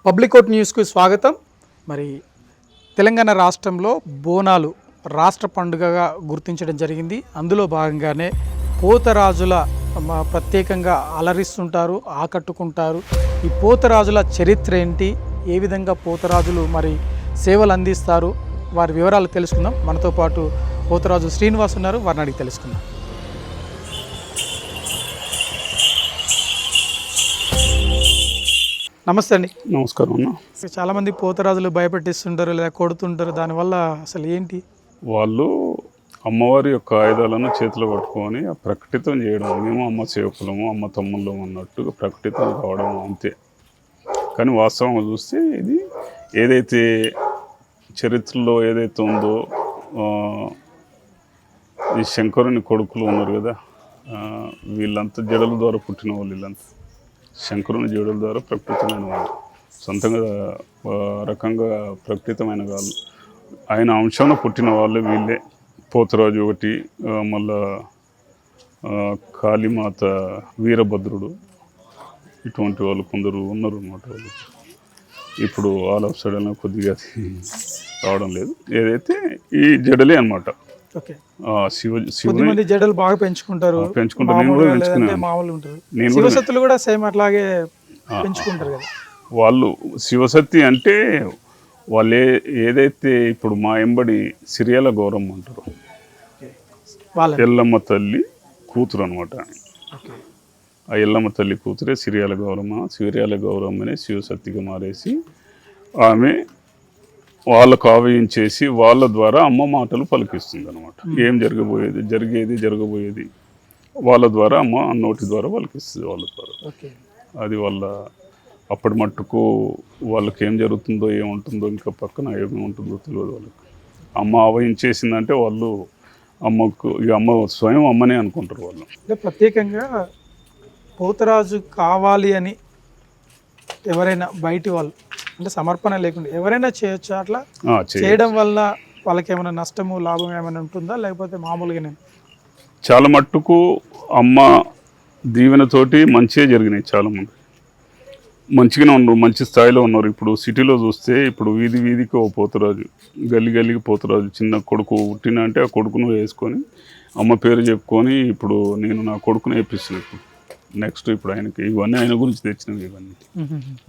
Public coat న్యూస్కు స్వాగతం. మరి తెలంగాణ రాష్ట్రంలో బోనాలు రాష్ట్ర పండుగగా గుర్తించడం జరిగింది. అందులో భాగంగానే పోతరాజుల ప్రత్యేకంగా అలరిస్తుంటారు, ఆకట్టుకుంటారు. ఈ పోతరాజుల చరిత్ర ఏంటి, ఏ విధంగా పోతరాజులు మరి సేవలు అందిస్తారు, వారి వివరాలు తెలుసుకుందాం. మనతో పాటు పోతరాజు శ్రీనివాస్ ఉన్నారు, వారిని అడిగి తెలుసుకుందాం. నమస్తే అండి. నమస్కారం అన్న. చాలామంది పోతరాజులు భయపెట్టిస్తుంటారు లేదా కొడుతుంటారు, దానివల్ల అసలు ఏంటి? వాళ్ళు అమ్మవారి యొక్క ఆయుధాలను చేతిలో పట్టుకొని ప్రకటితం చేయడం, మేము అమ్మ సేవకులము, అమ్మ తమ్ముళ్ళము అన్నట్టుగా ప్రకటితం కావడం అంతే. కానీ వాస్తవంగా చూస్తే ఇది ఏదైతే చరిత్రలో ఏదైతే ఉందో, ఈ శంకరుని కొడుకులు ఉన్నారు కదా, వీళ్ళంతా జడల ద్వారా పుట్టిన వాళ్ళు. వీళ్ళంతా శంకరుని జడల ద్వారా ప్రకటితమైన వాళ్ళు, సొంతంగా రకంగా ప్రకటితమైన వాళ్ళు, ఆయన అంశంలో పుట్టిన వాళ్ళు వీళ్ళే. పోతరాజు ఒకటి, మళ్ళా కాళీమాత, వీరభద్రుడు, ఇటువంటి వాళ్ళు కొందరు ఉన్నారు అన్నమాట. వాళ్ళు ఇప్పుడు ఆల్ ఆఫ్ సడన్ కొద్దిగా రావడం లేదు. ఏదైతే ఈ జడలే అనమాట. శివుని జడలు బాగా పెంచుకుంటారు, మామూలు ఉంటారు. శివసత్తులు కూడా సేమ్ అట్లాగే పెంచుకుంటారు కదా వాళ్ళు. శివసత్తి అంటే వాళ్ళు ఏదైతే ఇప్పుడు మా ఎంబడి సిరియాల గౌరమ్మ అంటారు, ఎల్లమ్మ తల్లి కూతురు అనమాట. ఆ ఎల్లమ్మ తల్లి కూతురే సిరియాల గౌరమ్మ. సిరియాల గౌరమ్మని శివసత్తిగా మారేసి ఆమె వాళ్ళకు ఆవహించేసి వాళ్ళ ద్వారా అమ్మ మాటలు పలికిస్తుంది అనమాట. ఏం జరగబోయేది వాళ్ళ ద్వారా అమ్మ నోటి ద్వారా పలికిస్తుంది వాళ్ళ ద్వారా. అది వాళ్ళ అప్పటి మట్టుకు వాళ్ళకి ఏం జరుగుతుందో ఏముంటుందో ఇంకా పక్కన ఏమి ఉంటుందో తెలియదు వాళ్ళకి. అమ్మ ఆవహించేసిందంటే వాళ్ళు అమ్మకు అమ్మ స్వయం అమ్మనే అనుకుంటారు వాళ్ళు. ప్రత్యేకంగా పోతరాజు కావాలి అని ఎవరైనా బయటి వాళ్ళు అంటే సమర్పణ లేకుండా ఎవరైనా చేయొచ్చు. అట్లా చేయడం వల్ల వాళ్ళకి ఏమైనా నష్టము లాభం ఏమైనా ఉంటుందా, లేకపోతే మామూలుగానే? చాలా మట్టుకు అమ్మ దీవెనతోటి మంచిగా జరిగినాయి. చాలా మంది మంచిగానే ఉన్నారు, మంచి స్థాయిలో ఉన్నారు. ఇప్పుడు సిటీలో చూస్తే ఇప్పుడు వీధికి ఓ పోతరాజు, గల్లికి పోతరాజు. చిన్న కొడుకు పుట్టిన అంటే ఆ కొడుకును వేసుకొని అమ్మ పేరు చెప్పుకొని ఇప్పుడు నేను నా కొడుకును వేపిస్తున్నాను. నెక్స్ట్ ఇప్పుడు ఆయనకి ఇవన్నీ ఆయన గురించి తెచ్చినవి. ఇవన్నీ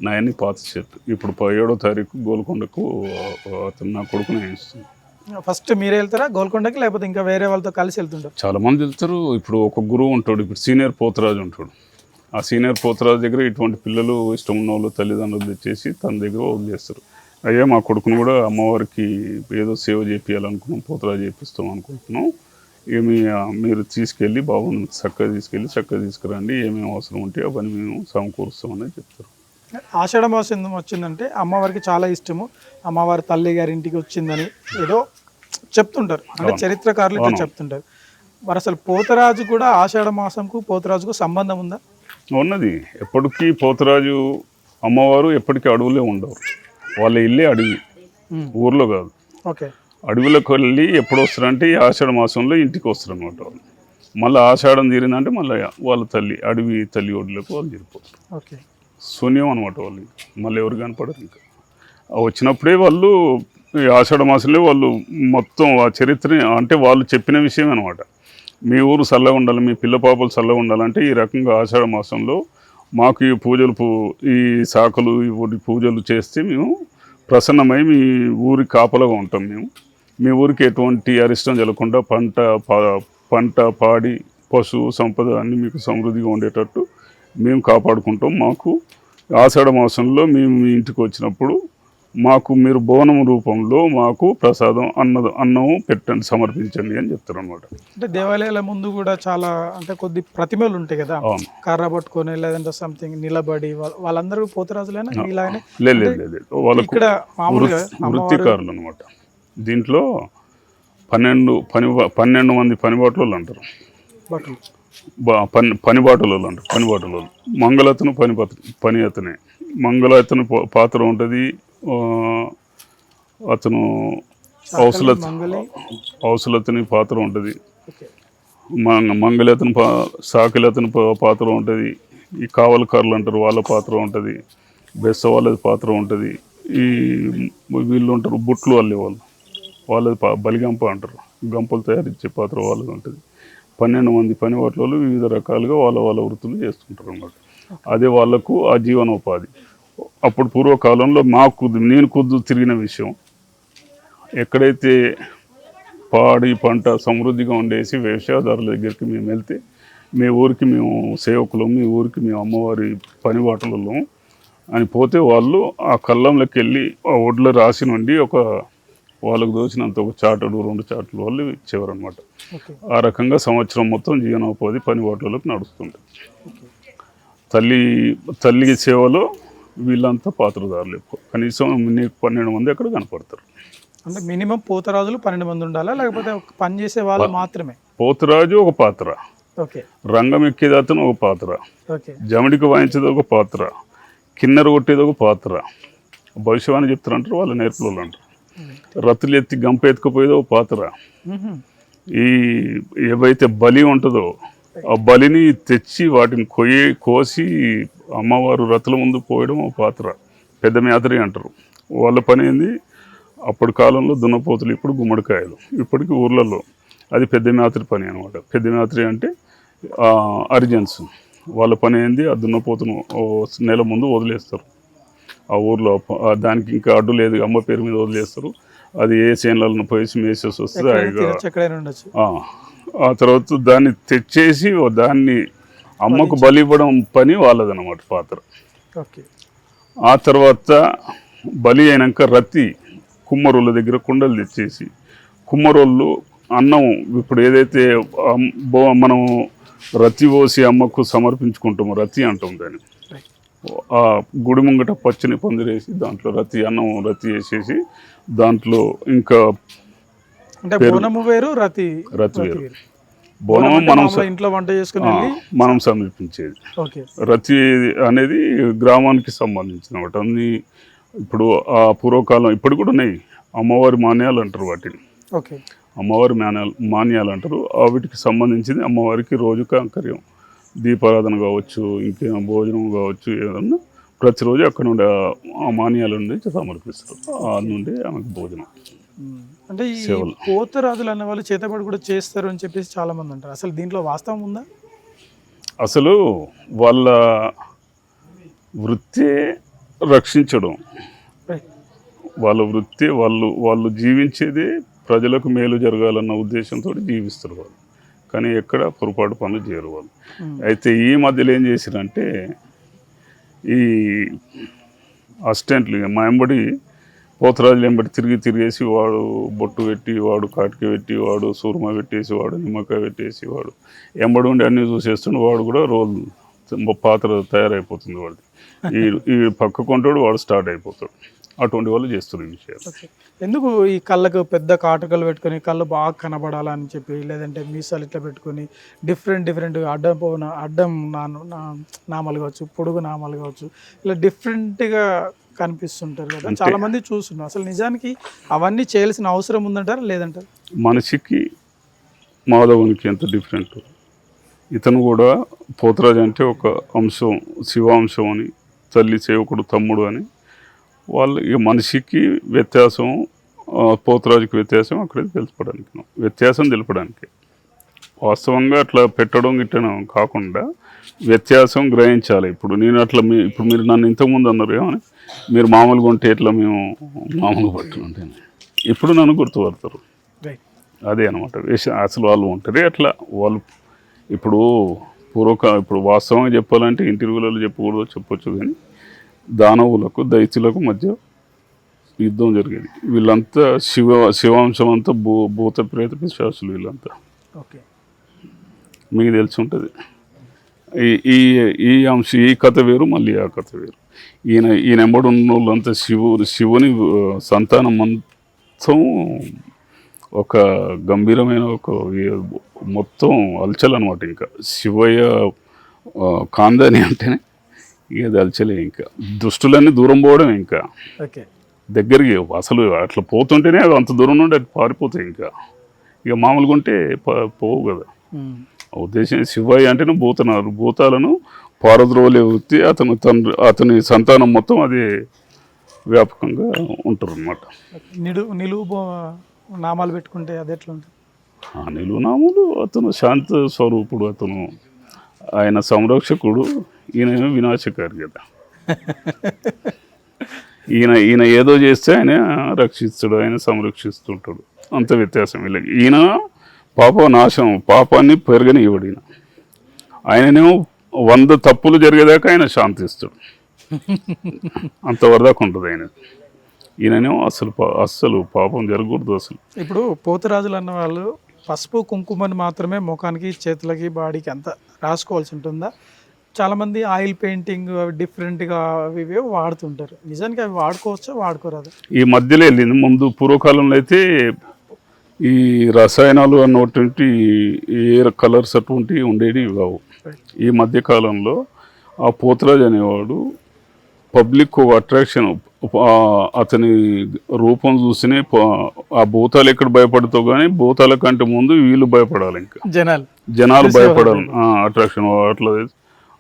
నాయన్ని పాత షర్ట్. ఇప్పుడు 17వ తారీఖు గోల్కొండకు అతను నా కొడుకునే వేస్తుంది. ఫస్ట్ మీరే వెళ్తారా గోల్కొండకి, లేకపోతే ఇంకా వేరే వాళ్ళతో కలిసి వెళ్తుంటారు? చాలా మంది వెళ్తారు. ఇప్పుడు ఒక గురువు ఉంటాడు, ఇప్పుడు సీనియర్ పోతరాజు ఉంటాడు. ఆ సీనియర్ పోతరాజు దగ్గర ఇటువంటి పిల్లలు ఇష్టం ఉన్న వాళ్ళు తల్లిదండ్రులు తెచ్చేసి తన దగ్గర వదిలేస్తారు. అయ్యా మా కొడుకును కూడా అమ్మవారికి ఏదో సేవ చేపియాలనుకున్నాం, పోతరాజు చేపిస్తాం అనుకుంటున్నాం, ఏమి మీరు తీసుకెళ్ళి బాబుని చక్కగా తీసుకురండి, ఏమేమి అవసరం ఉంటే అవన్నీ మేము సమకూరుస్తామని చెప్తారు. ఆషాఢ మాసం వచ్చిందంటే అమ్మవారికి చాలా ఇష్టము, అమ్మవారి తల్లి గారి ఇంటికి వచ్చిందని ఏదో చెప్తుంటారు, అంటే చరిత్రకారులు ఇట్లా చెప్తుంటారు. మరి అసలు పోతరాజు కూడా ఆషాఢ మాసంకు పోతరాజుకు సంబంధం ఉందా? ఉన్నది. ఎప్పటికీ పోతరాజు అమ్మవారు ఎప్పటికీ అడవులే ఉండవు. వాళ్ళ ఇల్లే అడవి, ఊర్లో కాదు. ఓకే. అడవిలోకి వెళ్ళి ఎప్పుడు వస్తారంటే ఈ ఆషాఢ మాసంలో ఇంటికి వస్తారు అనమాట. వాళ్ళు మళ్ళీ ఆషాఢం తీరిందంటే మళ్ళీ వాళ్ళ అడవి తల్లి ఒడిలోకి వాళ్ళు తీరిపోతారు. ఓకే. శూన్యం అనమాట వాళ్ళు, మళ్ళీ ఎవరు కనపడరు. ఇంకా వచ్చినప్పుడే వాళ్ళు ఈ ఆషాఢ మాసంలో వాళ్ళు మొత్తం ఆ చరిత్ర అంటే వాళ్ళు చెప్పిన విషయం అనమాట. మీ ఊరు చల్లగా ఉండాలి, మీ పిల్ల పాపలు చల్లగా ఉండాలంటే ఈ రకంగా ఆషాఢ మాసంలో మాకు ఈ పూజలు ఈ శాఖలు ఈ పూజలు చేస్తే మేము ప్రసన్నమై మీ ఊరి కాపలాగా ఉంటాం. మేము మీ ఊరికి ఎటువంటి అరిష్టం జరగకుండా పంట పాడి పశువు సంపద అన్నీ మీకు సమృద్ధిగా ఉండేటట్టు మేము కాపాడుకుంటాం. మాకు ఆషాఢ మాసంలో మేము మీ ఇంటికి వచ్చినప్పుడు మాకు మీరు బోనం రూపంలో మాకు ప్రసాదం అన్నం పెట్టండి, సమర్పించండి అని చెప్తారు అనమాట. అంటే దేవాలయాల ముందు కూడా చాలా అంటే కొద్ది ప్రతిమలు ఉంటాయి కదా, కర్ర పట్టుకొని లేదంటే సంథింగ్ నిలబడి, వాళ్ళందరూ పోతరాజులైనా ఇలానే? లేదు, వాళ్ళకు వృత్తికారులు అనమాట. దీంట్లో 12 మంది పనిబాటులు అంటారు, పనిబాటులు అంటారు. పనిబాటులు మంగళతను పని అతనే. మంగళతను పాత్ర ఉంటుంది. అతను ఔసలతని పాత్ర ఉంటుంది. మంగళతను సాకిలతని పాత్ర ఉంటుంది. ఈ కావలకారులు అంటారు, వాళ్ళ పాత్ర ఉంటుంది. బెస్స వాళ్ళది పాత్ర ఉంటుంది. ఈ వీళ్ళు ఉంటారు బుట్లు అల్లే వాళ్ళది బలిగంప అంటారు, గంపలు తయారించే పాత్ర వాళ్ళది ఉంటుంది. 12 మంది పని వాటిలో వివిధ రకాలుగా వాళ్ళ వృత్తులు చేస్తుంటారు అన్నమాట. అదే వాళ్ళకు ఆ జీవనోపాధి. అప్పుడు పూర్వకాలంలో నేను తిరిగిన విషయం, ఎక్కడైతే పాడి పంట సమృద్ధిగా ఉండేసి వ్యవసాయదారుల దగ్గరికి మేము వెళ్తే, మీ ఊరికి మేము సేవకులం, మీ ఊరికి మేము అమ్మవారి పనిబాటలలో అని పోతే, వాళ్ళు ఆ కళ్ళంలోకి వెళ్ళి ఆ ఒడ్ల రాసి నుండి వాళ్ళకు దోచినంత ఒక చాటడు 2 చాటలు వాళ్ళు ఇచ్చేవారు అనమాట. ఆ రకంగా సంవత్సరం మొత్తం జీవనోపాధి పనిబాట్లలోకి నడుస్తుంటుంది. తల్లి సేవలో వీళ్ళంతా పాత్రదారులు ఎక్కువ. కనీసం 12 మంది అక్కడ కనపడతారు. అంటే మినిమం పోతరాజులు 12 మంది ఉండాలా, లేకపోతే పని చేసే వాళ్ళు మాత్రమే? పోతరాజు ఒక పాత్ర, రంగం ఎక్కేది అతను ఒక పాత్ర, జమిడికి వాయించేది ఒక పాత్ర, కిన్నెర కొట్టేది ఒక పాత్ర, భవిష్యవాణి చెప్తారంటారు వాళ్ళ నేర్పులు అంటారు, రతులు ఎత్తి గంప ఎత్తుకుపోయేది ఒక పాత్ర, ఈ ఏవైతే బలి ఉంటుందో ఆ బలిని తెచ్చి వాటిని కోసి అమ్మవారు రతుల ముందు పోయడం ఒక పాత్ర, పెద్ద మేతరి అంటారు. వాళ్ళ పని ఏంది, అప్పటి కాలంలో దున్నపోతులు, ఇప్పుడు గుమ్మడికాయలు, ఇప్పటికీ ఊర్లలో అది పెద్ద మేతరి పని అనమాట. పెద్ద మేతరి అంటే అర్జెన్స్. వాళ్ళ పని ఏంది, ఆ దున్నపోతును నెల ముందు వదిలేస్తారు ఆ ఊర్లో. దానికి ఇంకా అడ్డు లేదు, అమ్మ పేరు మీద వదిలేస్తారు. అది ఏ చేనులను పోయేసి మేసేసి వస్తుంది. ఆ తర్వాత దాన్ని తెచ్చేసి దాన్ని అమ్మకు బలి ఇవ్వడం పని వాళ్ళదన్నమాట, పాత్ర. ఆ తర్వాత బలి అయినాక రతి కుమ్మరోళ్ళ దగ్గర కుండలు తెచ్చేసి, కుమ్మరోళ్ళు అన్నం ఇప్పుడు ఏదైతే మనం రతి పోసి అమ్మకు సమర్పించుకుంటామో, రతి అంటాం దాన్ని. ఆ గుడి ముంగట పచ్చని పందిరేసి దాంట్లో అన్నం రతి వేసేసి, దాంట్లో ఇంకా బోనము వేరు, రతి వేరు. బోనం మనం సమర్పించేది. రతి అనేది గ్రామానికి సంబంధించిన అన్ని. ఇప్పుడు ఆ పూర్వకాలం ఇప్పుడు కూడా ఉన్నాయి, అమ్మవారి మాన్యాలు అంటారు వాటిని. అమ్మవారి మాన్యాలు అంటారు. వీటికి సంబంధించింది అమ్మవారికి రోజు కైంకర్యం, దీపారాధన కావచ్చు, ఇంకేమో భోజనం కావచ్చు, ఏదన్నా ప్రతిరోజు అక్కడ నుండి ఆ మాన్యాల నుండి సమర్పిస్తారు. ఆ నుండి ఆమెకు భోజనం. అంటే ఈ పోతరాజులు అనే వాళ్ళు చేతబడి కూడా చేస్తారు అని చెప్పేసి చాలా మంది అంటారు. అసలు దీంట్లో వాస్తవం ఉందా? అసలు వాళ్ళ వృత్తి రక్షించడం, వాళ్ళ వృత్తి, వాళ్ళు జీవించేది ప్రజలకు మేలు జరగాలన్న ఉద్దేశంతో జీవిస్తారు వాళ్ళు. కానీ ఎక్కడ పొరపాటు పనులు చేయరు వాళ్ళు. అయితే ఈ మధ్యలో ఏం చేశారంటే, ఈ అసిస్టెంట్లు మా ఎంబడి పోతరాజులు ఎంబడి తిరిగేసి, వాడు బొట్టు పెట్టి, వాడు కాటిక పెట్టి, వాడు సూర్మ పెట్టేసి, వాడు నిమ్మకాయ పెట్టేసి, వాడు ఎంబడి ఉండి అన్నీ చూసేస్తుండే. వాడు కూడా రోల్ పాత్ర తయారైపోతుంది వాడిది. ఈ పక్క కొంటాడు, వాడు స్టార్ట్ అయిపోతాడు. అటువంటి వాళ్ళు చేస్తారు ఈ విషయాలు. ఎందుకు ఈ కళ్ళకు పెద్ద కాటుకలు పెట్టుకొని కళ్ళు బాగా కనబడాలని చెప్పి, లేదంటే మీసాలు ఇట్లా పెట్టుకొని డిఫరెంట్ అడ్డం నామాలు కావచ్చు, పొడుగు నామాలు కావచ్చు, ఇలా డిఫరెంట్గా కనిపిస్తుంటారు కదా, చాలా మంది చూస్తున్నారు. అసలు నిజానికి అవన్నీ చేయాల్సిన అవసరం ఉందంటారా లేదంటారు? మనిషికి మాధవునికి ఎంత డిఫరెంట్. ఇతను కూడా పోతరాజు అంటే ఒక అంశం, శివాంశం అని, తల్లి సేవకుడు తమ్ముడు అని. వాళ్ళు ఇక మనిషికి వ్యత్యాసం, పోతరాజుకి వ్యత్యాసం అక్కడ వ్యత్యాసం తెలపడానికి. వాస్తవంగా అట్లా పెట్టడం గిట్టడం కాకుండా వ్యత్యాసం గ్రహించాలి. ఇప్పుడు నేను అట్లా ఇప్పుడు మీరు నన్ను ఇంతకుముందు అన్నారు ఏమని, మీరు మామూలుగా ఉంటే ఎట్లా మేము మామూలుగా పట్టుకుంటే, ఇప్పుడు నన్ను గుర్తుపడతారు. అదే అనమాట అసలు వాళ్ళు ఉంటారే అట్లా. వాళ్ళు ఇప్పుడు ఇప్పుడు వాస్తవంగా చెప్పాలంటే ఇంటర్వ్యూలలో చెప్పకూడదు, చెప్పొచ్చు. కానీ దానవులకు దైత్యులకు మధ్య యుద్ధం జరిగేది. వీళ్ళంతా శివాంశం అంతా భూత ప్రేత పిశాచులు వీళ్ళంతా. మీకు తెలిసి ఉంటుంది. ఈ కథ వేరు, మళ్ళీ ఆ కథ వేరు. ఈయన ఎంబడి ఉన్న వాళ్ళంతా శివుని సంతానం మొత్తం ఒక గంభీరమైన ఒక మొత్తం అల్చల్ అనమాట. ఇంకా శివయ్య కాందని అంటేనే ఇక అది అల్చలే. ఇంకా దుష్టులన్నీ దూరం పోవడం, ఇంకా దగ్గరికి అసలు అట్లా పోతుంటేనే అంత దూరం నుండి అది పారిపోతాయి. ఇక మామూలుగా ఉంటే పోవు కదా. ఉద్దేశం శివయ్య అంటేనే భూతాలను పారద్రోలే వృత్తి అతని సంతానం మొత్తం అది వ్యాపకంగా ఉంటారు అన్నమాట. నిలువు నామాలు పెట్టుకుంటే అది ఎట్లా ఉంటుంది? ఆ నిలువునాములు అతను శాంత స్వరూపుడు, ఆయన సంరక్షకుడు, ఈయన వినాశకారి కదా. ఈయన ఏదో చేస్తే ఆయన రక్షిస్తాడు, ఆయన సంరక్షిస్తుంటాడు, అంత వ్యత్యాసం వీళ్ళకి. ఈయన నాశనం పాపాన్ని పెరగనివ్వడు. ఆయననేమో 100 తప్పులు జరిగేదాకా ఆయన శాంతిస్తాడు, అంతవరదాకా ఉంటుంది ఆయన. ఈయననేమో అస్సలు పాపం జరగకూడదు అసలు. ఇప్పుడు పోతురాజులు అన్న వాళ్ళు పసుపు కుంకుమని మాత్రమే ముఖానికి, చేతులకి, బాడీకి అంతా రాసుకోవాల్సి ఉంటుందా? చాలామంది ఆయిల్ పెయింటింగ్ అవి డిఫరెంట్గా అవి వాడుతుంటారు. నిజానికి అవి వాడుకోవచ్చా, వాడుకోరాదు? ఈ మధ్యలో వెళ్ళింది. ముందు పూర్వకాలంలో అయితే ఈ రసాయనాలు అన్నటువంటి ఏ కలర్స్ అటువంటివి ఉండేవి కావు. ఈ మధ్యకాలంలో ఆ పోతురాజు అనేవాడు పబ్లిక్ ఒక అట్రాక్షన్. అతని రూపం చూసినే ఆ భూతాలు ఎక్కడ భయపడతావు, కానీ భూతాల కంటే ముందు వీళ్ళు భయపడాలి, ఇంకా జనాలు భయపడాలి. అట్రాక్షన్ అట్లా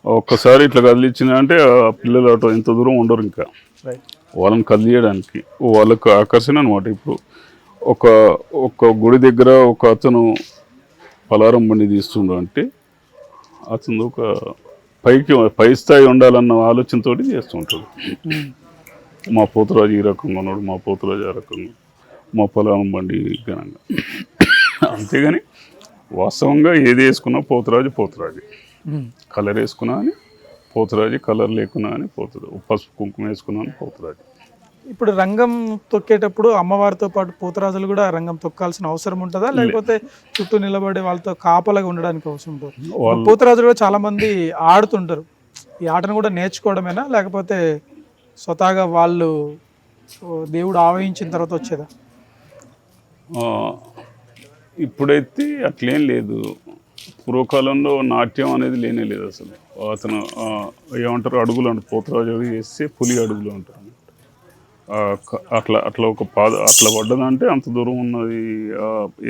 ఒక్కసారి ఇట్లా కదిలిచ్చిన అంటే ఆ పిల్లలు అటు ఇంత దూరం ఉండరు, ఇంకా వాళ్ళని కదిలియడానికి వాళ్ళకు ఆకర్షణ అనమాట. ఇప్పుడు ఒక గుడి దగ్గర ఒక అతను పలారం బండి తీస్తుండు అంటే అతను ఒక పై స్థాయి ఉండాలన్న ఆలోచనతో చేస్తుంటాడు. మా పోతురాజు ఈ రకంగా ఉన్నాడు, మా పోతురాజు ఆ రకంగా, మా పలారం బండి ఘనంగా. అంతేగాని వాస్తవంగా ఏది వేసుకున్నా పోతురాజు కలర్ వేసుకున్నా అని పోతురాజు, కలర్ లేకున్నా అని పోతురాజు, పసుపు కుంకుమ వేసుకున్నా అని పోతురాజు. ఇప్పుడు రంగం తొక్కేటప్పుడు అమ్మవారితో పాటు పోతురాజులు కూడా రంగం తొక్కాల్సిన అవసరం ఉంటుందా, లేకపోతే చుట్టూ నిలబడి వాళ్ళతో కాపలాగా ఉండడానికి అవసరం ఉంటుంది? పోతురాజులు కూడా చాలా మంది ఆడుతుంటారు. ఈ ఆటను కూడా నేర్చుకోవడమేనా, లేకపోతే స్వతహాగా వాళ్ళు దేవుడు ఆవహించిన తర్వాత వచ్చేదా? ఇప్పుడైతే అట్లేం లేదు. పూర్వకాలంలో నాట్యం అనేది లేనే లేదు అసలు. అతను ఏమంటారు, అడుగులు అంటారు. పోతురాజు అడుగు వేస్తే పులి అడుగులు అంటారు. అట్లా ఒక అట్లా పడ్డదంటే అంత దూరం ఉన్నది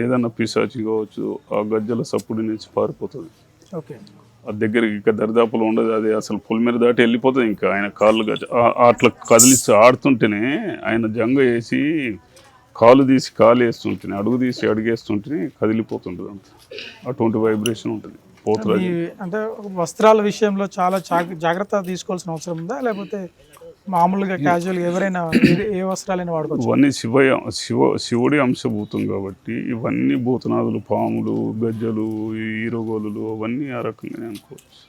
ఏదన్నా పిశాచి కావచ్చు, ఆ గజ్జల సప్పుడు నుంచి పారిపోతుంది. ఓకే, ఆ దగ్గరికి ఇంకా దరిదాపులో ఉండదు, అది అసలు పులి మీద దాటి వెళ్ళిపోతుంది. ఇంకా ఆయన కాళ్ళు అట్లా కదిలిస్తే ఆడుతుంటేనే ఆయన జంగ వేసి కాలు తీసి కాలు వేస్తుంటేనే, అడుగు తీసి అడుగేస్తుంటేనే కదిలిపోతుంటుంది. అంత అటువంటి వైబ్రేషన్ ఉంటుంది పోతురాజు. అంటే వస్త్రాల విషయంలో చాలా జాగ్రత్త తీసుకోవాల్సిన అవసరం ఉందా, లేకపోతే మామూలుగా క్యాజువల్గా ఎవరైనా ఏ వస్త్రాలైనా వాడుకోవచ్చు? ఇవన్నీ శివుడి అంశభూతం కాబట్టి ఇవన్నీ భూతనాదులు, పాములు, గజ్జలు, ఈరోగోలు అవన్నీ ఆ రకంగానే అనుకోవచ్చు.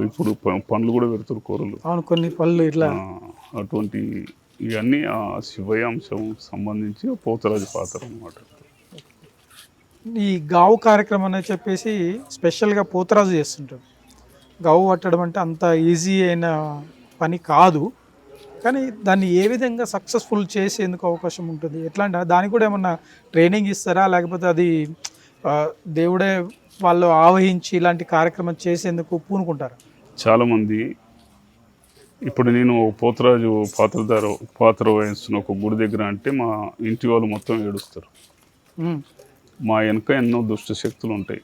ఇప్పుడు పండ్లు కూడా పెడతారు కూరలు. అవును, కొన్ని పళ్ళు ఇట్లా. అటువంటి ఇవన్నీ ఆ శివయ అంశం సంబంధించి పోతురాజు పాత్ర అన్నమాట. ఈ గావు కార్యక్రమం అని చెప్పేసి స్పెషల్గా పోతురాజు చేస్తుంటాడు. గావు పట్టడం అంటే అంత ఈజీ అయిన పని కాదు, కానీ దాన్ని ఏ విధంగా సక్సెస్ఫుల్ చేసేందుకు అవకాశం ఉంటుంది? ఎట్లా అంటే దానికి కూడా ఏమన్నా ట్రైనింగ్ ఇస్తారా, లేకపోతే అది దేవుడే వాళ్ళు ఆవహించి ఇలాంటి కార్యక్రమం చేసేందుకు పూనుకుంటారా? చాలామంది ఇప్పుడు నేను పోతురాజు పాత్ర వహిస్తున్న ఒక గుడి దగ్గర అంటే మా ఇంటి వాళ్ళు మొత్తం ఏడుస్తారు. మా వెనక ఎన్నో దుష్ట శక్తులు ఉంటాయి,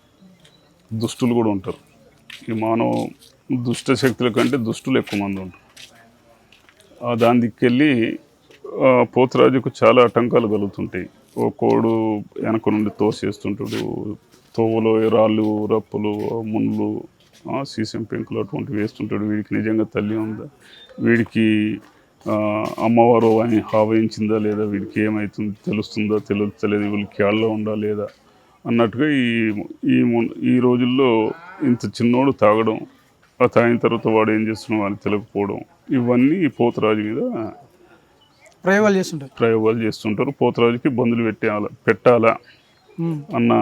దుష్టులు కూడా ఉంటారు. ఈ మానవ దుష్ట శక్తుల కంటే దుష్టులు ఎక్కువ మంది ఉంటారు. దాని దిక్కెళ్ళి పోతురాజుకు చాలా ఆటంకాలు కలుగుతుంటాయి. ఓ కోడు వెనక నుండి తోసేస్తుంటాడు, తోవలో రాళ్ళు, రప్పులు, ముళ్ళు, సీసం పెంకులు అటువంటివి వేస్తుంటాడు. వీడికి నిజంగా తల్లి ఉందా, వీడికి అమ్మవారు అని ఆవహించిందా లేదా, వీడికి ఏమవుతుంది తెలుస్తుందా తెలుస్తలేదు, వీళ్ళకి క్యాళ్ళలో ఉందా లేదా అన్నట్టుగా ఈ రోజుల్లో ఇంత చిన్నోడు తాగడం, ఆ తాగిన తర్వాత వాడు ఏం చేస్తున్నావు అని తెలియకపోవడం, ఇవన్నీ పోతురాజు మీద ప్రయోగాలు చేస్తుంటారు. పోతురాజుకి బంధులు పెట్టాలా అన్న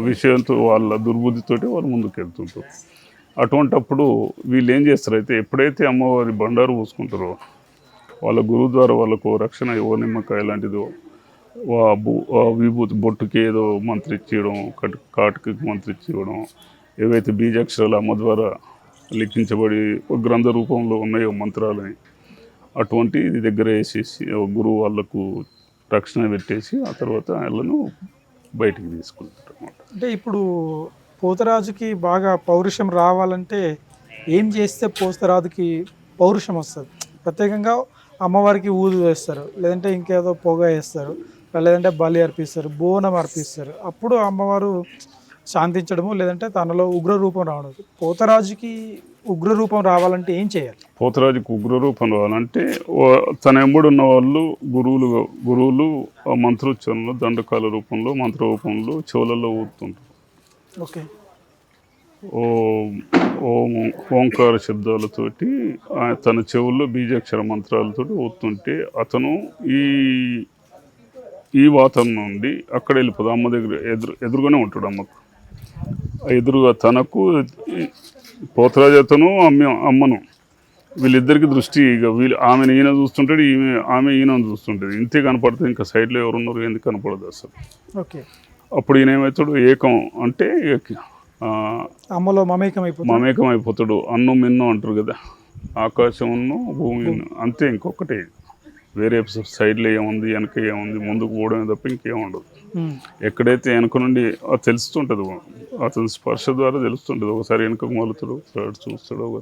విషయంతో వాళ్ళ దుర్బుద్ధితోటి వాళ్ళు ముందుకు వెళ్తుంటారు. అటువంటప్పుడు వీళ్ళు ఏం చేస్తారు అయితే, ఎప్పుడైతే అమ్మవారి బండారు పూసుకుంటారో వాళ్ళ గురువు ద్వారా వాళ్ళకు రక్షణ, ఓ నిమ్మకాయ లాంటిదో, విభూతి బొట్టుకి ఏదో మంత్రిచ్చేయడం, కాటుకి మంత్రిచ్చేయడం, ఏవైతే బీజాక్షరాలు అమ్మ ద్వారా లిఖించబడి గ్రంథ రూపంలో ఉన్నాయో మంత్రాలని, అటువంటి ఇది దగ్గర వేసేసి గురువు వాళ్ళకు రక్షణ పెట్టేసి ఆ తర్వాత వాళ్ళను బయటికి తీసుకుంటారు అన్నమాట. అంటే ఇప్పుడు పోతరాజుకి బాగా పౌరుషం రావాలంటే ఏం చేస్తే పోతరాజుకి పౌరుషం వస్తుంది? ప్రత్యేకంగా అమ్మవారికి ఊదు వేస్తారు, లేదంటే ఇంకేదో పొగ వేస్తారు, లేదంటే బలి అర్పిస్తారు, బోనం అర్పిస్తారు. అప్పుడు అమ్మవారు శాంతించడము, లేదంటే తనలో ఉగ్ర రూపం రావడం. పోతరాజుకి ఉగ్ర రూపం రావాలంటే ఏం చేయాలి? పోతరాజుకు ఉగ్ర రూపం రావాలంటే తన ఎంబడి ఉన్న వాళ్ళు గురువులు ఆ మంత్రోచ్చరణలు దండకాల రూపంలో మంత్ర రూపంలో చెవులలో ఊదుతుంటారు. ఓకే. ఓం ఓంకార శబ్దాలతోటి తన చెవుల్లో బీజాక్షర మంత్రాలతోటి ఊదుతుంటే అతను ఈ వాతావరణం నుండి అక్కడ వెళ్ళిపోదు. అమ్మ దగ్గర ఎదురుగానే ఉంటాడు. అమ్మకు ఎదురుగా తనకు పోతరాజు అతను అమ్మను వీళ్ళిద్దరికి దృష్టి ఇక ఆమెను ఈయన చూస్తుంటాడు, ఆమె ఈయనను చూస్తుంటుంది. ఇంతే కనపడుతుంది, ఇంకా సైడ్లో ఎవరున్నారు ఎందుకు కనపడదు అసలు. ఓకే. అప్పుడు ఈయన ఏమవుతాడు, ఏకం అంటే అమ్మలో మమేకం అయిపోతాడు. అన్ను మిన్ను అంటారు కదా, ఆకాశమును భూమి అంతే, ఇంకొకటి వేరే సైడ్లో ఏముంది వెనక ఏముంది ముందుకు పోవడమే తప్ప ఇంకేముండదు. ఎక్కడైతే వెనక నుండి తెలుస్తుంటుంది, అతని స్పర్శ ద్వారా తెలుస్తుంటుంది. ఒకసారి వెనకకు మొలుతాడు, ఒకసారి చూస్తాడు.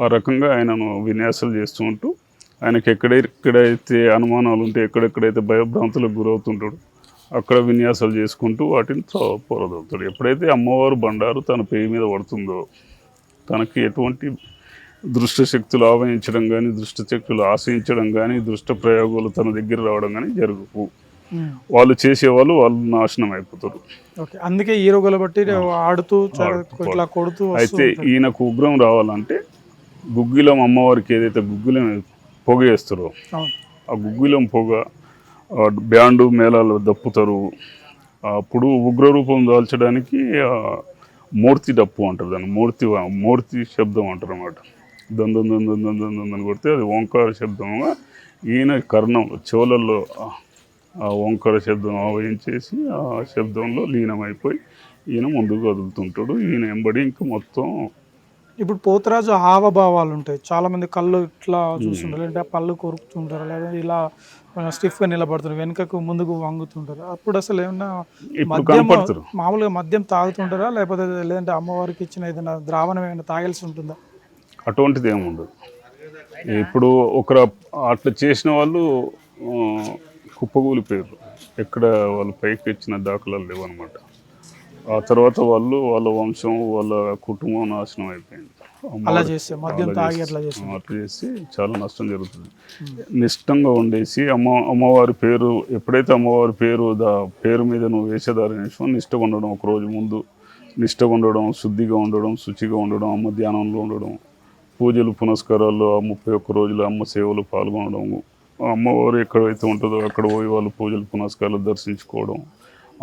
ఆ రకంగా ఆయనను విన్యాసాలు చేస్తూ ఉంటూ ఆయనకి ఎక్కడైతే అనుమానాలు ఉంటే, ఎక్కడెక్కడైతే భయభ్రాంతులకు గురవుతుంటాడు అక్కడ విన్యాసాలు చేసుకుంటూ వాటిని పోరదవుతాడు. ఎప్పుడైతే అమ్మవారు బండారు తన పేరు మీద పడుతుందో తనకి ఎటువంటి దృష్ట శక్తులు ఆవహించడం కానీ, దృష్ట శక్తులు ఆశ్రయించడం కానీ, దృష్ట ప్రయోగాలు తన దగ్గర రావడం కానీ జరుగువు. వాళ్ళు చేసేవాళ్ళు నాశనం అయిపోతారు. అందుకే హీరోగల బట్టి ఆడుతూ ఇట్లా కొడుతూ. అయితే ఈయనకు ఉగ్రం రావాలంటే గుగ్గిలం అమ్మవారికి ఏదైతే గుగ్గిలం పొగ వేస్తారో ఆ గుగ్గిలం పొగ బ్యాండు మేళాలు దప్పుతారు. అప్పుడు ఉగ్రరూపం దాల్చడానికి మూర్తి డప్పు అంటారు, దాన్ని మూర్తి శబ్దం అంటారు అన్నమాట. దందని కొడితే అది ఓంకార శబ్దంగా ఈయన కర్ణం చెవులలో ఆ ఓంకార శబ్దం ఆవహించేసి ఆ శబ్దంలో లీనమైపోయి ఈయన ముందుకు వదులుతుంటాడు. ఈయన ఎంబడి ఇంకా మొత్తం. ఇప్పుడు పోతరాజు హావభావాలు ఉంటాయి, చాలా మంది కళ్ళు ఇట్లా చూస్తుంటారు, లేదంటే పళ్ళు కొరుకుతుంటారు, లేదా ఇలా స్టిఫ్గా నిలబడుతుంటారు, వెనుకకు ముందుకు వంగుతుంటారు. అప్పుడు అసలు ఏమన్నా మామూలుగా మద్యం తాగుతుంటారా, లేదంటే అమ్మవారికి ఇచ్చిన ఏదైనా ద్రావణం ఏమైనా తాగాల్సి ఉంటుందా? అటువంటిది ఏముండదు. ఇప్పుడు అట్లా చేసిన వాళ్ళు కుప్పగూలిపోయారు, ఎక్కడ వాళ్ళు పైకి వచ్చిన దాఖలాలు లేవు అనమాట. ఆ తర్వాత వాళ్ళ వంశం వాళ్ళ కుటుంబం నాశనం అయిపోయింది. అట్లా చేసి చాలా నష్టం జరుగుతుంది. నిష్టంగా ఉండేసి అమ్మవారి పేరు ఎప్పుడైతే అమ్మవారి పేరు మీద నువ్వు వేషధారణ నిష్టగా ఉండడం, ఒకరోజు ముందు నిష్టగా ఉండడం, శుద్ధిగా ఉండడం, శుచిగా ఉండడం, అమ్మ ధ్యానంలో ఉండడం, పూజలు పునస్కారాల్లో 31 రోజులు అమ్మ సేవలు పాల్గొనడం, అమ్మవారు ఎక్కడైతే ఉంటుందో అక్కడ పోయి వాళ్ళు పూజలు పునస్కారాలు దర్శించుకోవడం,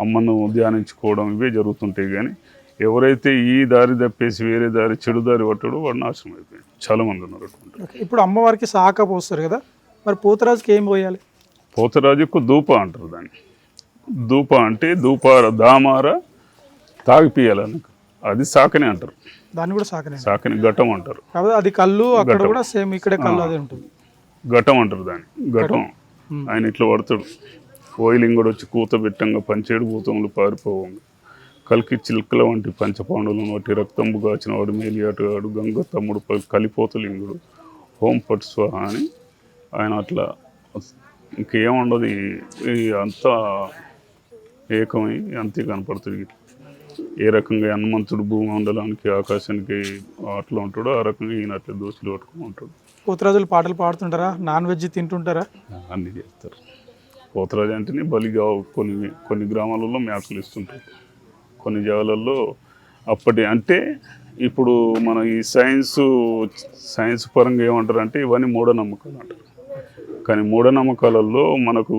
అమ్మను ధ్యానించుకోవడం, ఇవే జరుగుతుంటాయి. కానీ ఎవరైతే ఈ దారి తప్పేసి వేరే దారి చెడు దారి పట్టాడో వాడు నాశనం అయిపోయాడు. చాలామంది ఉన్నారు అటువంటి. ఇప్పుడు అమ్మవారికి శాఖ పోస్తారు కదా, మరి పోతరాజుకి ఏం పోయాలి? పోతరాజుకు ధూప అంటారు దాన్ని. ధూప అంటే దామార తాగిపియాలని, అది శాఖనే అంటారు. దాన్ని కూడా శాఖని ఘటం అంటారు. అది కళ్ళు అక్కడ కూడా సేమ్ ఇక్కడే కళ్ళు అదే ఉంటుంది, ఘటం అంటారు దాన్ని. ఘటం ఆయన ఇట్లా పడతాడు, ఓయిలింగుడు వచ్చి కూత పెట్టంగా పంచేడు భూతములు పారిపోవంగా కలికి చిల్కల వంటి పంచపాండులను వాటి రక్తంబు గాచిన వాడు మేలియాటుగాడు గంగ తమ్ముడు కలిపోతలింగుడు హోం పట్ స్వాహ అని ఆయన అట్లా ఇంకేముండదు, అంతా ఏకమై అంతే కనపడుతుంది. ఏ రకంగా హనుమంతుడు భూమి మండలానికి ఆకాశానికి అట్లా ఉంటాడో ఆ రకంగా ఈయన అట్లా దోషులు పట్టుకుని ఉంటాడు. పోతరాజులు పాటలు పాడుతుంటారా, నాన్ వెజ్ తింటుంటారా? అన్నీ చేస్తారు. పోతరాజు అంటేనే బలిగా కొన్ని గ్రామాలలో మేకలు ఇస్తుంటారు, కొన్ని జాగాలలో అప్పటి అంటే ఇప్పుడు మన ఈ సైన్స్ పరంగా ఏమంటారు అంటే ఇవన్నీ మూఢనమ్మకాలు అంటారు. కానీ మూఢనమ్మకాలలో మనకు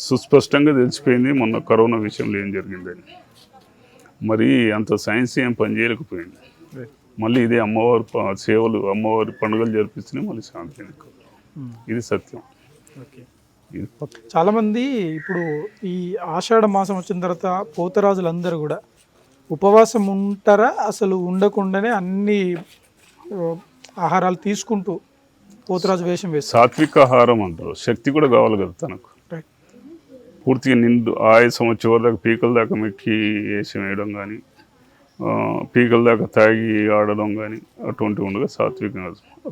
సుస్పష్టంగా తెలిసిపోయింది మొన్న కరోనా విషయంలో ఏం జరిగిందని. మరి అంత సైన్స్ ఏం పనిచేయలేకపోయింది. మళ్ళీ ఇదే అమ్మవారి సేవలు అమ్మవారి పండుగలు జరిపిస్తేనే మళ్ళీ శాంతి. ఇది సత్యం. చాలామంది ఇప్పుడు ఈ ఆషాఢ మాసం వచ్చిన తర్వాత పోతరాజులందరూ కూడా ఉపవాసం ఉంటారా, అసలు ఉండకుండానే అన్ని ఆహారాలు తీసుకుంటూ పోతరాజు వేషం వేస్తారు? సాత్విక ఆహారం అంటారు. శక్తి కూడా కావాలి కదా తనకు, పూర్తిగా నిండు ఆయాసం చివరి దాకా పీకల దాకా మెక్కి వేషం వేయడం కానీ పీకల దాకా తాగి ఆడడం కానీ అటువంటి ఉండగా సాత్వికంగా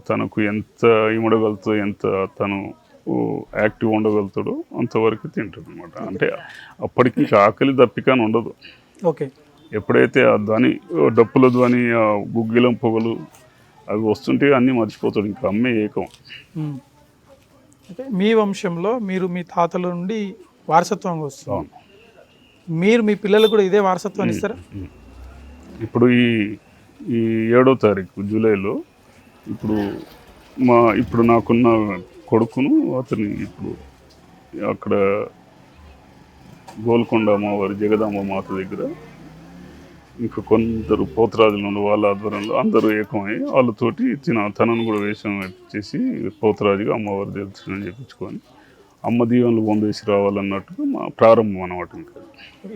తనకు ఎంత ఇమడగలుగుతుందో ఎంత తను యాక్టివ్ ఉండగలుగుతాడో అంతవరకు తింటాడు అనమాట. అంటే అప్పటికి ఇంకా ఆకలి దప్పికని ఉండదు. ఓకే. ఎప్పుడైతే ఆ ధ్వని డప్పుల ధ్వని ఆ గుగ్గిలం పొగలు అవి వస్తుంటే అన్నీ మర్చిపోతాడు, ఇంకా అమ్మే ఏకం. అంటే మీ వంశంలో మీరు మీ తాతల నుండి వారసత్వంగా వస్తుంది. అవును. మీరు మీ పిల్లలు కూడా ఇదే వారసత్వాన్ని ఇస్తారా? ఇప్పుడు ఈ 7వ తారీఖు జూలైలో ఇప్పుడు నాకున్న కొడుకును అతని ఇప్పుడు అక్కడ గోల్కొండ అమ్మవారి జగదాంబ మాత దగ్గర ఇంకా కొందరు పోతరాజులు ఉన్న వాళ్ళ ఆధ్వర్యంలో అందరూ ఏకమై వాళ్ళతోటి తనను కూడా వేషం చేసి పోతరాజుగా అమ్మవారి దర్శనం చేయించుకొని అమ్మ దీవెనలు పొందేసి రావాలన్నట్టుగా మా ప్రారంభం అన్నమాట. ఇంకా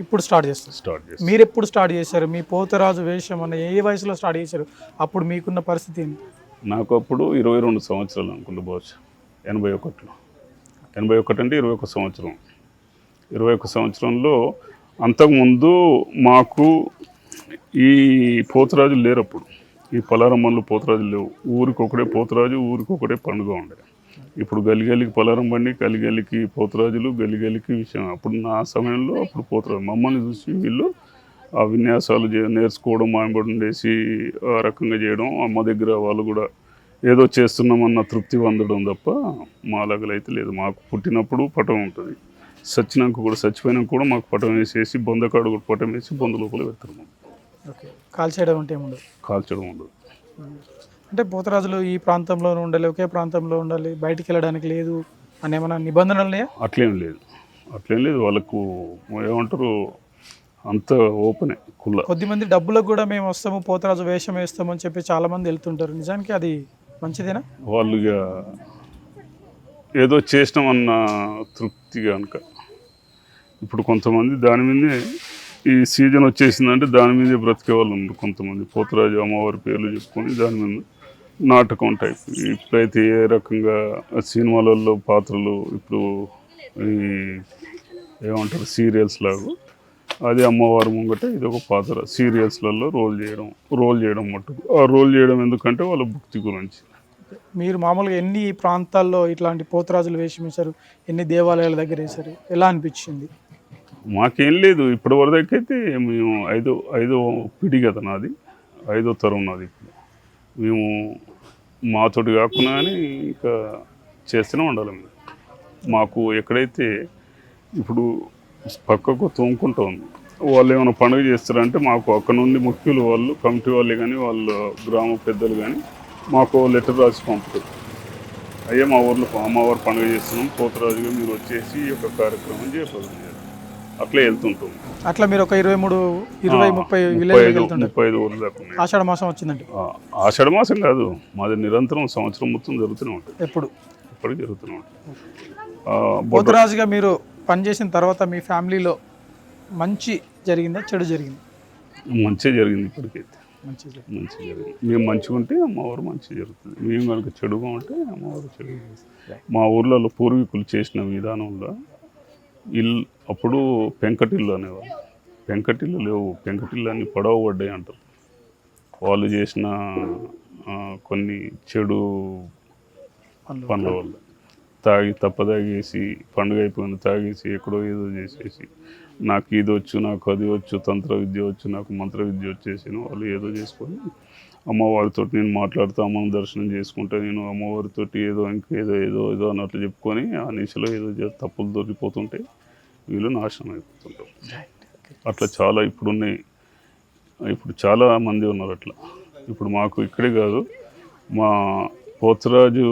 ఇప్పుడు స్టార్ట్ చేస్తారు. మీరు ఎప్పుడు స్టార్ట్ చేశారు మీ పోతరాజు వేషం అన్న ఏ వయసులో స్టార్ట్ చేశారు? అప్పుడు మీకున్న పరిస్థితి ఏంటి? నాకు అప్పుడు 22 సంవత్సరాలు అనుకుంటా, బహుశా 81లో. 81 అంటే 21 సంవత్సరం. 21 సంవత్సరంలో అంతకుముందు మాకు ఈ పోతరాజులు లేరు. అప్పుడు ఈ పలారమ్మలో పోతరాజులు లేవు. ఊరికొకడే పోతరాజు, ఊరికొకడే పండుగ ఉండేది. ఇప్పుడు గలిగలికి పలారం బండి, గలిగలికి పోతరాజులు, గలిగలికి విషయం. అప్పుడు నా సమయంలో అప్పుడు పోతరాజు మమ్మల్ని చూసి వీళ్ళు ఆ విన్యాసాలు నేర్చుకోవడం, మామిడి ఉండేసి ఆ రకంగా చేయడం, అమ్మ దగ్గర వాళ్ళు కూడా ఏదో చేస్తున్నామన్న తృప్తి పొందడం తప్ప మాలాగలైతే లేదు. మాకు పుట్టినప్పుడు పటం ఉంటుంది, చచ్చినాక కూడా చచ్చిపోయినాక కూడా మాకు పటం వేసేసి బొందకాడు కూడా పటం వేసి బొంద లోపల పెడతారు. ఓకే. కాల్చేయడం అంటే ఏముండదు? కాల్చడం ఉండదు. అంటే పోతరాజులు ఈ ప్రాంతంలో ఉండాలి, ఒకే ప్రాంతంలో ఉండాలి, బయటికి వెళ్ళడానికి లేదు అని ఏమైనా నిబంధనలు ఉన్నాయా? అట్లేం లేదు. వాళ్ళకు ఏమంటారు అంత ఓపెనే కుల్ల. కొద్దిమంది డబ్బులకు కూడా మేము వస్తాము పోతరాజు వేషం వేస్తామని చెప్పి చాలామంది వెళ్తుంటారు. నిజానికి అది మంచిదేనా? వాళ్ళు ఇక ఏదో చేసినామన్న తృప్తి కనుక ఇప్పుడు కొంతమంది దాని మీదే ఈ సీజన్ వచ్చేసిందంటే దాని మీదే బ్రతికే వాళ్ళు ఉన్నారు. కొంతమంది పోతరాజు అమ్మవారి పేర్లు చెప్పుకొని దాని మీద నాటకం టైప్. ఇప్పుడైతే ఏ రకంగా సినిమాలలో పాత్రలు ఇప్పుడు ఈ ఏమంటారు సీరియల్స్ లాగా అది అమ్మవారి ముంగట ఇది ఒక పాత్ర సీరియల్స్లలో రోల్ చేయడం మట్టుకు ఆ రోల్ చేయడం ఎందుకంటే వాళ్ళ భక్తి గురించి. మీరు మామూలుగా ఎన్ని ప్రాంతాల్లో ఇట్లాంటి పోతరాజులు వేషం వేశారు, ఎన్ని దేవాలయాల దగ్గర వేశారు, ఎలా అనిపించింది? మాకేం లేదు ఇప్పటి వరకు అయితే మేము ఐదో పిడి కదా నాది, 5వ తరం నాది. ఇప్పుడు మేము మాతోటి కాకుండా కానీ ఇంకా చేస్తూనే ఉండాలి. మాకు ఎక్కడైతే ఇప్పుడు పక్కకు తోముకుంటూ ఉంది వాళ్ళు ఏమైనా పండుగ చేస్తారంటే మాకు అక్కడ నుండి ముఖ్యులు వాళ్ళు కమిటీ వాళ్ళే కానీ వాళ్ళ గ్రామ పెద్దలు కానీ మాకు లెటర్ రాసి పంపుతారు. అయ్యే మా ఊర్లో అమ్మవారు పండుగ చేస్తున్నాం, పోతరాజుగా మీరు వచ్చేసి ఈ యొక్క కార్యక్రమం చేపడుతుంది. అట్లా వెళ్తుంటాం. అట్లా మీరు ఒక 23, 20, 35 ఊర్లు దాకా ఉన్నాయి. ఆషాఢ మాసం వచ్చిందంటే ఆషాఢ మాసం కాదు, మాది నిరంతరం సంవత్సరం మొత్తం జరుగుతూనే ఉంటుంది. ఎప్పటికి జరుగుతూనే ఉంటుంది. పోతరాజుగా మీరు పనిచేసిన తర్వాత మీ ఫ్యామిలీలో మంచి జరిగిందా చెడు జరిగింది? మంచిగా జరిగింది. ఇప్పటికైతే మంచిగా జరిగింది. మేము మంచిగా ఉంటే అమ్మవారు మంచిగా జరుగుతుంది, మేము కనుక చెడుగా ఉంటే అమ్మవారు చెడు. మా ఊర్లలో పూర్వీకులు చేసిన విధానంలో అప్పుడు పెంకటిల్లు అనేవాళ్ళు. పెంకటిల్లు లేవు, పెంకటిల్లు అన్ని పడవ పడ్డాయి అంటారు. వాళ్ళు చేసిన కొన్ని చెడు పనుల వల్ల తప్పదాగేసి పండుగ అయిపోయింది తాగేసి ఎక్కడో ఏదో చేసేసి నాకు ఇది వచ్చు, నాకు అది వచ్చు, తంత్ర విద్య వచ్చు, నాకు మంత్ర విద్య వచ్చేసాను వాళ్ళు ఏదో చేసుకొని అమ్మవారితో నేను మాట్లాడుతూ అమ్మను దర్శనం చేసుకుంటా, నేను అమ్మవారితో ఏదో అన్నట్లు చెప్పుకొని ఆ నిశలో ఏదో తప్పులు దొరికిపోతుంటే వీళ్ళు నాశనం అయిపోతుంటారు. అట్లా చాలా ఇప్పుడు చాలా మంది ఉన్నారు అట్లా. ఇప్పుడు మాకు ఇక్కడే కాదు, మా పోతరాజు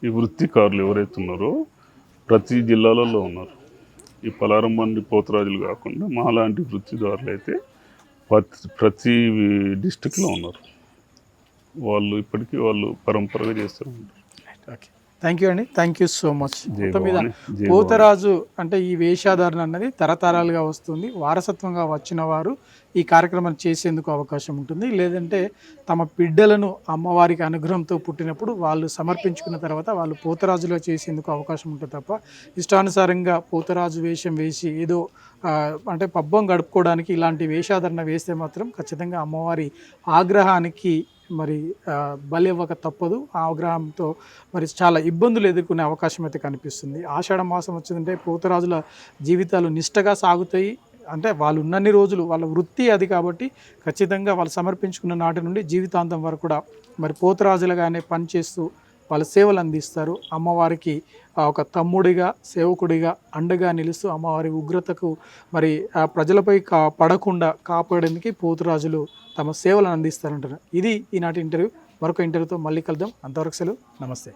ఈ వృత్తికారులు ఎవరైతే ఉన్నారో ప్రతి జిల్లాలలో ఉన్నారు. ఈ పలారం బండి పోతరాజులు కాకుండా మాలాంటి వృత్తిదారులు అయితే ప్రతి డిస్టిక్లో ఉన్నారు. వాళ్ళు ఇప్పటికీ వాళ్ళు పరంపరగా చేస్తూ ఉంటారు. ఓకే. థ్యాంక్ యూ అండి, థ్యాంక్ యూ సో మచ్. జై మొత్తం మీద భవాని, జై పోతరాజు అంటే ఈ వేషాధారణ అన్నది తరతరాలుగా వస్తుంది, వారసత్వంగా వచ్చిన వారు ఈ కార్యక్రమం చేసేందుకు అవకాశం ఉంటుంది. లేదంటే తమ బిడ్డలను అమ్మవారికి అనుగ్రహంతో పుట్టినప్పుడు వాళ్ళు సమర్పించుకున్న తర్వాత వాళ్ళు పోతరాజులో చేసేందుకు అవకాశం ఉంటుంది తప్ప ఇష్టానుసారంగా పోతరాజు వేషం వేసి ఏదో అంటే పబ్బం గడుపుకోవడానికి ఇలాంటి వేషాధరణ వేస్తే మాత్రం ఖచ్చితంగా అమ్మవారి ఆగ్రహానికి మరి బలి ఇవ్వక తప్పదు. ఆ ఆగ్రహంతో మరి చాలా ఇబ్బందులు ఎదుర్కొనే అవకాశం అయితే కనిపిస్తుంది. ఆషాఢ మాసం వచ్చిందంటే పోతరాజుల జీవితాలు నిష్టగా సాగుతాయి. అంటే వాళ్ళు ఉన్నన్ని రోజులు వాళ్ళ వృత్తి అది కాబట్టి ఖచ్చితంగా వాళ్ళు సమర్పించుకున్న నాటి నుండి జీవితాంతం వరకు కూడా మరి పోతరాజులుగానే పనిచేస్తూ వాళ్ళ సేవలు అందిస్తారు. అమ్మవారికి ఒక తమ్ముడిగా సేవకుడిగా అండగా నిలుస్తూ అమ్మవారి ఉగ్రతకు మరి ప్రజలపై పడకుండా కాపాడేందుకు పోతురాజులు తమ సేవలను అందిస్తారంటారు. ఇది ఈనాటి ఇంటర్వ్యూ. మరొక ఇంటర్వ్యూతో మళ్ళీ కలుద్దాం. అంతవరకు సెలవు. నమస్తే.